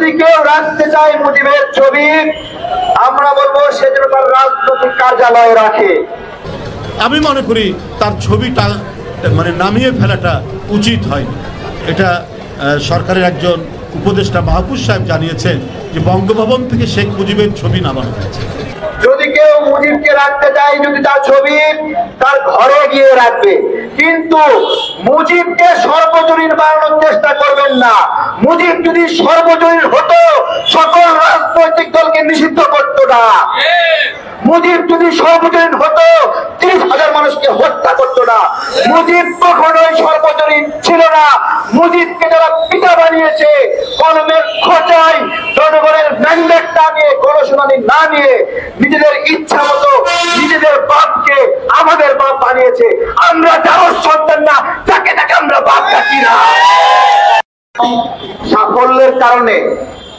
যদি কেউ রাখতে চায় মুজিবের ছবি, আমরা বলবো সে যেন তার রাজনৈতিক কার্যালয়ে রাখে। আমি মনে করি তার ছবিটা মানে নামিয়ে ফেলাটা উচিত হয়। এটা সরকারের একজন উপদেষ্টা মাহফুজ সাহেব জানিয়েছেন যে বঙ্গভবন থেকে শেখ মুজিবের ছবি নামানো হয়েছে। যদি কেউ মুজিবকে রাখতে চায়, যদি তার ছবি তার ঘরে গিয়ে রাখবে, কিন্তু মুজিবকে সর্বজনীন বানানোর চেষ্টা করবেন না। মুজিব যদি সর্বজনীন হতো সকল রাজনৈতিক দলকে নিষিদ্ধ করতো না। মুজিব যদি সর্বজনীন হতো 30,000 মানুষকে হত্যা করতো না। মুজিব কখনোই সর্বজনীন ছিল না। মুজিবকে যারা পিতা বানিয়েছে কলমের খোঁচায় জনগণের ম্যান্ডেট না নিয়ে, গণশুনানি না নিয়ে, নিজেদের ইচ্ছা মতো নিজেদের বাপকে আমাদের বাপ বানিয়েছে। আমরা যার সন্তান না, তাকে তাকে আমরা বাপ ডাকি না। সাফল্যের কারণে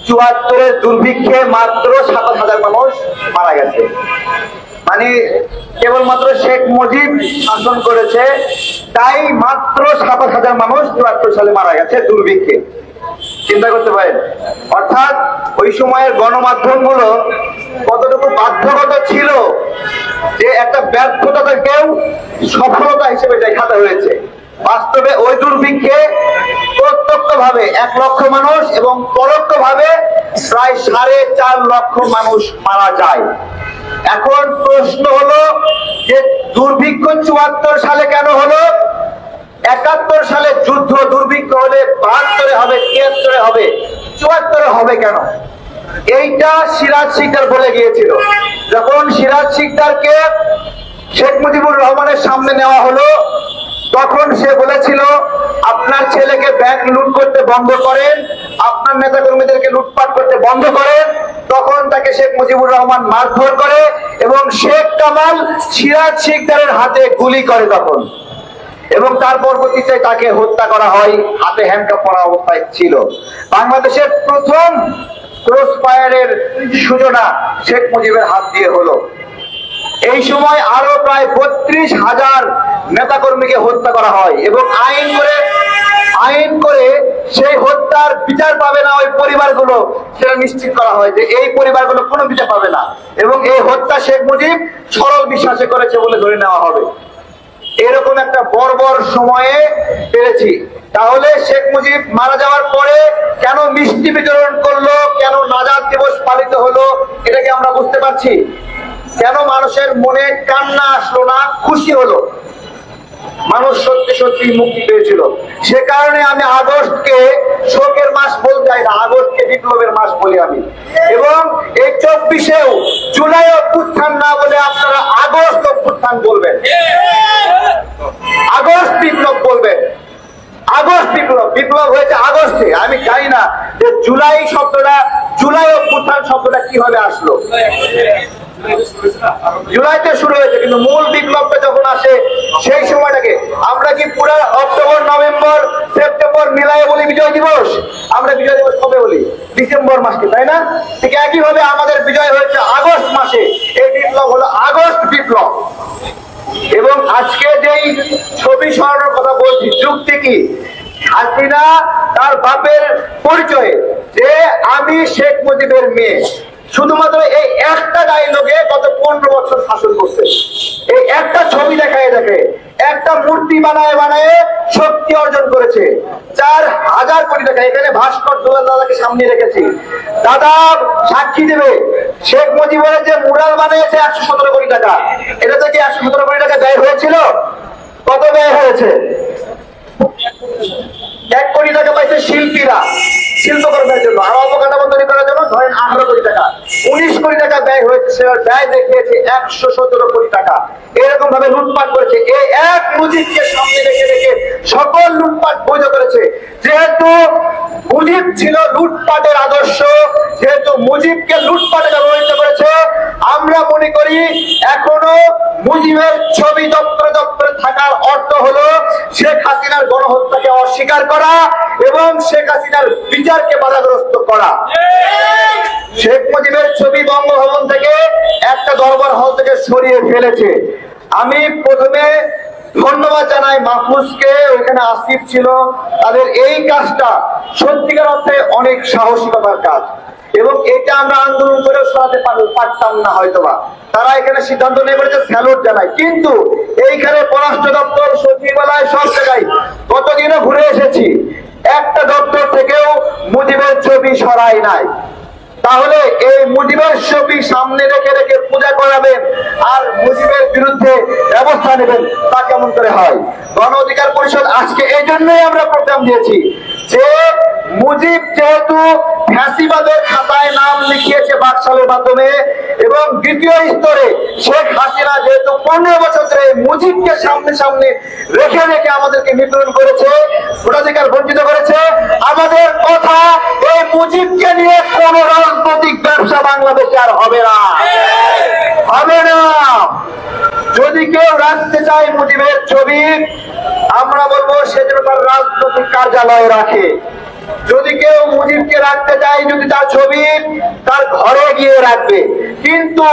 ৭৪-এর দুর্ভিক্ষে মাত্র ৭,০০০ মানুষ মারা গেছে। মানে কেবলমাত্র শেখ মুজিব শাসন করেছে, তাই মাত্র ৭,০০০ মানুষ ৭৪ সালে মারা গেছে দুর্ভিক্ষে। চিন্তা করতে পারেন, অর্থাৎ ওই সময়ের গণমাধ্যম গুলো কতটুকু বাধ্যগত ছিল যে একটা ব্যর্থতাকেও সফলতা হিসেবে দেখাতে হয়েছে। বাস্তবে ওই দুর্ভিক্ষে প্রত্যক্ষভাবে ১ লক্ষ মানুষ এবং পরোক্ষভাবে প্রায় ৪.৫ লক্ষ মানুষ মারা যায়। এখন প্রশ্ন হলো যে দুর্ভিক্ষ ৭৪ সালে কেন হলো? ৭১ সালে যুদ্ধ, দুর্ভিক্ষ হলে ৭২-এ হবে, ৭৩-এ হবে, ৭৪-এ হবে কেন? এইটা সিরাজ শিকদার বলে গিয়েছিল। যখন সিরাজ শিকদারকে শেখ মুজিবুর রহমানের সামনে নেওয়া হলো, তখন সে বলেছিল আপনার ছেলেকে ব্যাংক লুট করতে বন্ধ করেন, আপনার নেতা কর্মীদেরকে লুটপাট করতে বন্ধ করেন। তখন তাকে শেখ মুজিবুর রহমান মারধর করে এবং শেখ কামাল সিরাজ শিকদারের হাতে গুলি করে তখন, এবং তার পরবর্তীতে তাকে হত্যা করা হয়। হাতে হ্যান্ডকাপ পরা অবস্থায় ছিল। বাংলাদেশের প্রথম ক্রস ফায়ারের সূচনা শেখ মুজিবের হাত দিয়ে হলো। এই সময় আরো প্রায় ৩২,০০০ নেতাকর্মীকে হত্যা করা হয় এবং আইন করে সেই হত্যার বিচার পাবে না ওই পরিবারগুলো, সেটা নিশ্চিত করা হয় যে এই পরিবারগুলো কোনো বিচার পাবে না এবং এই হত্যা শেখ মুজিব সরল বিশ্বাসে করেছে বলে ধরে নেওয়া হবে। এরকম একটা বর্বর সময়ে পেরেছি। তাহলে শেখ মুজিব মারা যাওয়ার পরে কেন মিষ্টি বিতরণ করলো, কেন নাজাত দিবস পালিত হলো, এটাকে আমরা বুঝতে পারছি। কেন মানুষের মনে কান্না আসলো না, খুশি হলো? মানুষ সত্যি সত্যি মুক্তি পেয়েছিল। সে কারণে আমি আগস্টকে শোকের মাস বলতে চাই না, আগস্টকে বিপ্লবের মাস বলি আমি। এবং এই ২৪-এও জুলাই অভ্যুত্থান না বলে আপনারা আগস্ট অভ্যুত্থান বলবেন, আগস্ট বিপ্লব বলবেন। আগস্ট বিপ্লব হয়েছে আগস্টে। আমি জানি না যে জুলাই শব্দটা, জুলাই অভ্যুত্থান শব্দটা কিভাবে আসলো। জুলাইতে শুরু হয়েছে, কিন্তু মূল বিপ্লবটা যখন আসে সেই সময়টাকে আমরা কি পুরো অক্টোবর, নভেম্বর, সেপ্টেম্বর মিলায়ে বলি বিজয় দিবস? আমরা বিজয় দিবস কবে বলি? ডিসেম্বর মাসে, তাই না? ঠিক একইভাবে আমাদের বিজয় হয়েছে আগস্ট মাসে। এই বিপ্লব হলো আগস্ট বিপ্লব। এবং আজকে যেই ছবি সরানোর কথা বলছি, যুক্তি কি? হাসিনা তার বাপের পরিচয়ে যে আমি শেখ মুজিবের মেয়ে, শুধুমাত্র এই একটা ডায়লগে গত ১৫ বছর শাসন করছে। এই একটা ছবি দেখায় দেখে, একটা মূর্তি বানায় শক্তি অর্জন করেছে। ৪,০০০ কোটি টাকা। এখানে ভাস্কর দুলাল দাদাকে সামনে রেখেছি, দাদা সাক্ষী দেবে। শেখ মুজিবের যে মুরাল বানিয়েছে ১১৭ কোটি টাকা, এটা থেকে ১১৭ কোটি টাকা ব্যয় হয়েছিল। কত ব্যয় হয়েছে? ১ কোটি টাকা পাইছে শিল্পীরা শিল্পকর্মের জন্য, আর অবকাঠামো তৈরি করার জন্য ধরেন ১৮ কোটি টাকা। ১৯ কোটি টাকা ব্যয় হয়েছে, সেটার ব্যয় দেখিয়েছে ১১৭ কোটি টাকা। এরকম ভাবে লুটপাট করেছে। এই এক মুজিবকে সামনে রেখে সকল লুটপাট বৈধ করেছে। যেহেতু মুজিব ছিল লুটপাটের আদর্শ, যেহেতু মুজিবকে লুটপাটে ব্যবহৃত করেছে, আমরা মনে করি এখনো মুজিবের ছবি দপ্তরে থাকার অর্থ হলো শেখ হাসিনার গণহত্যাকে অস্বীকার করা এবং শেখ হাসিনার বিচারকে বাধাগ্রস্ত করা। শেখ মুজিবের ছবি বঙ্গভবন থেকে একটা দরবার হল থেকে সরিয়ে ফেলেছে। আমি প্রথমে ধন্যবাদ জানাই মাহফুজকে, ওইখানে আসিফ ছিল, তাদের এই কাজটা সত্যিকার অর্থে অনেক সাহসিকতার কাজ, এবং এটা আমরা আন্দোলন করে সরাতে পারতাম না হয়তোবা। তারা এখানে সিদ্ধান্ত নিয়ে বলেছে, স্যালুট জানাই। কিন্তু এইখানে পররাষ্ট্র দপ্তর, সচিবালয়, সব জায়গায় কতদিনও ঘুরে এসেছি, একটা দপ্তর থেকেও মুজিবের ছবি সরাই নাই। তাহলে এই মুজিবের ছবি সামনে রেখে রেখে পূজা করাবেন আর মুজিবের বিরুদ্ধে ব্যবস্থা নেবেন, তা কেমন করে হয়? গণ অধিকার পরিষদ আজকে এই জন্যই আমরা প্রোগ্রাম দিয়েছি যে মুজিব যেহেতু ফ্যাসিবাদের খাতায় নাম লিখিয়েছে বাকশালের মাধ্যমে, এবং দ্বিতীয় স্তরে শেখ হাসিনা যেহেতু 15 বছর ধরে মুজিবকে সামনে সামনে রেখে রেখে আমাদেরকে নিপীড়ন করেছে, ভোটাধিকার বঞ্চিত করেছে, আমাদের কথা এই মুজিবকে নিয়ে কোন রাজনৈতিক ব্যবসা বাংলাদেশে আর হবে না, হবে না। যদি কেউ রাখতে চায় মুজিবের ছবি, আমরা বলবো সে যেন তার রাজনৈতিক কার্যালয়ে রাখে। যদি কেউ মুজিবকে রাখতে চায়, যদি তার ছবি তার ঘরে গিয়ে রাখবে, কিন্তু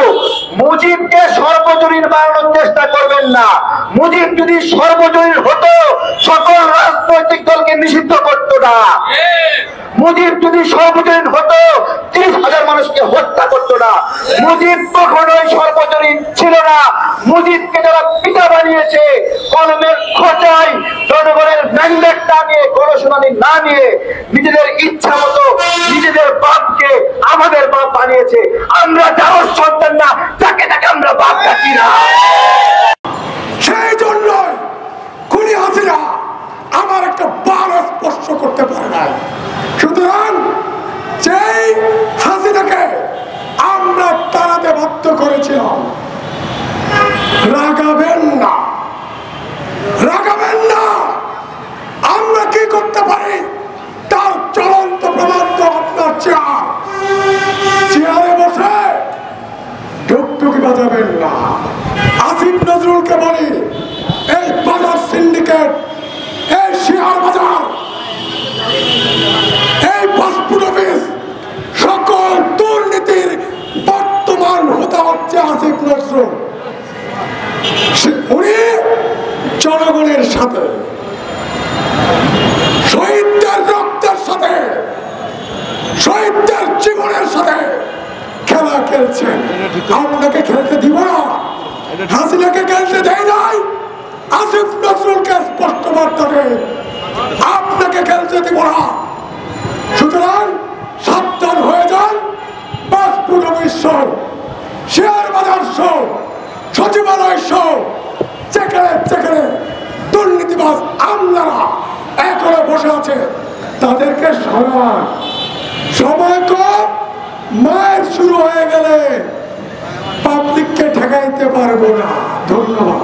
মুজিবকে সর্বজনীন বানানোর চেষ্টা করবেন না। মুজিব যদি সর্বজনীন হতো, সকল রাজনৈতিক দলকে নিষিদ্ধ করতো না। মুজিব যদি সর্বজনীন হতো, 30,000 মানুষকে হত্যা করতো না। মুজিব কখনোই সর্বজনীন ছিল না। মুজিবকে যারা পিতা বানিয়েছে, কলমের খোঁচায় জনগণের ম্যান্ডেট না নিয়ে, গণশুনানি না নিয়ে, নিজেদের ইচ্ছা মতো নিজেদের বাপকে আমাদের বাপ বানিয়েছে। আমরা যাওয়ার সন্তান না, তাকে তাকে আমরা বাপ ডাকি না। সেই জন্য খুনি হাসিনা আমার একটা বাল স্পর্শ করতে পারে না। সুতরাং সেই হাসিনাকে আমরা তাড়াতে বাধ্য করেছিলাম। রাগাবেন না, রাগাবেন না। আমরা কি করতে পারি তার চলন্ত প্রমাণ তো আপনার চেয়ার। চেয়ারে বসে টুকটুকি বাজাবেন না। আসিফ নজরুলকে বলি, এই বাজার সিন্ডিকেট, এই শেয়ার বাজার, এই পাসপোর্ট অফিস, সকল দুর্নীতির বর্তমান হতে হচ্ছে আসিফ নজরুল। উনি জনগণের সাথে, শহীদদের রক্তের সাথে, শহীদদের জীবনের সাথে খেলা খেলছেন। আপনাকে খেলতে দিব না, হাসিনাকে খেলতে দেয় নাই। আসিফ নজরুলকে স্পষ্ট বার্তা দেয়, আপনাকে খেলতে দিব না। সুতরাং সাবধান হয়ে যান। পাসপোর্ট অফিস সহ, শেয়ার বাজার সহ, সচিবালয় সহ যেখানে যেখানে দুর্নীতিবাজ আমলারা এখনো বসে আছে, তাদেরকে সরান। সময় কম, মায়ের শুরু হয়ে গেলে পাবলিককে ঠেকাইতে পারবো না। ধন্যবাদ।